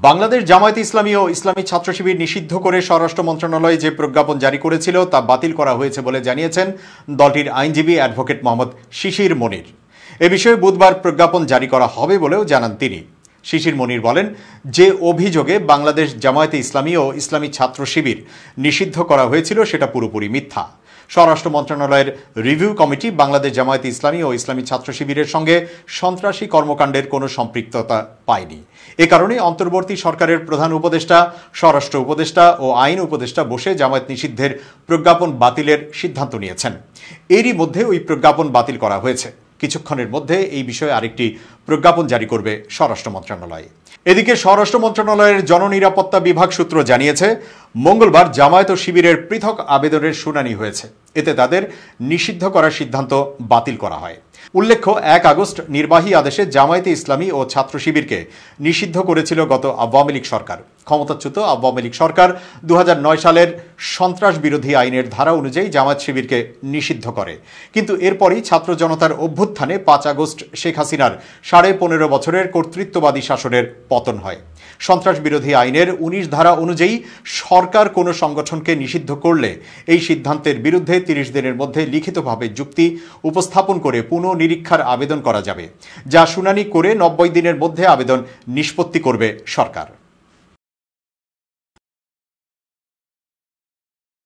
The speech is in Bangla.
বাংলাদেশ জামায়াতে ইসলামী ও ইসলামী ছাত্র শিবির নিষিদ্ধ করে স্বরাষ্ট্র মন্ত্রণালয় যে প্রজ্ঞাপন জারি করেছিল তা বাতিল করা হয়েছে বলে জানিয়েছেন দলটির আইনজীবী অ্যাডভোকেট মোহাম্মদ শিশির মনির। এ বিষয়ে বুধবার প্রজ্ঞাপন জারি করা হবে বলেও জানান তিনি। শিশির মনির বলেন, যে অভিযোগে বাংলাদেশ জামায়াতে ইসলামী ও ইসলামী ছাত্র শিবির নিষিদ্ধ করা হয়েছিল সেটা পুরোপুরি মিথ্যা। স্বরাষ্ট্র মন্ত্রণালয়ের রিভিউ কমিটি বাংলাদেশ জামায়াতে ইসলামী ও ইসলামী ছাত্র শিবিরের সঙ্গে সন্ত্রাসী কর্মকাণ্ডের কোনো সম্পৃক্ততা পায়নি। এ কারণে অন্তর্বর্তী সরকারের প্রধান উপদেষ্টা, স্বরাষ্ট্র উপদেষ্টা ও আইন উপদেষ্টা বসে জামায়াত নিষিদ্ধের প্রজ্ঞাপন বাতিলের সিদ্ধান্ত নিয়েছেন। এরই মধ্যে ওই প্রজ্ঞাপন বাতিল করা হয়েছে। কিছুক্ষণের মধ্যে এই বিষয়ে আরেকটি প্রজ্ঞাপন জারি করবে স্বরাষ্ট্র মন্ত্রণালয়। এদিকে স্বরাষ্ট্র মন্ত্রণালয়ের জননিরাপত্তা বিভাগ সূত্র জানিয়েছে, মঙ্গলবার জামায়াত ও শিবিরের পৃথক আবেদনের শুনানি হয়েছে। এতে তাদের নিষিদ্ধ করার সিদ্ধান্ত বাতিল করা হয়। উল্লেখ্য, 1 আগস্ট নির্বাহী আদেশে জামায়াতে ইসলামী ও ছাত্র শিবিরকে নিষিদ্ধ করেছিল গত আওয়ামী লীগ সরকার। ক্ষমতাচ্যুত আওয়ামী লীগ সরকার 2009 সালের সন্ত্রাস বিরোধী আইনের ধারা অনুযায়ী জামায়াত শিবিরকে নিষিদ্ধ করে। কিন্তু এরপরই ছাত্র জনতার অভ্যুত্থানে 5 আগস্ট শেখ হাসিনার 15.5 বছরের কর্তৃত্ববাদী শাসনের পতন হয়। সন্ত্রাস বিরোধী আইনের 19 ধারা অনুযায়ী সরকার কোনো সংগঠনকে নিষিদ্ধ করলে এই সিদ্ধান্তের বিরুদ্ধে 30 দিনের মধ্যে লিখিতভাবে যুক্তি উপস্থাপন করে পুনঃনিরীক্ষার আবেদন করা যাবে, যা শুনানি করে 90 দিনের মধ্যে আবেদন নিষ্পত্তি করবে সরকার।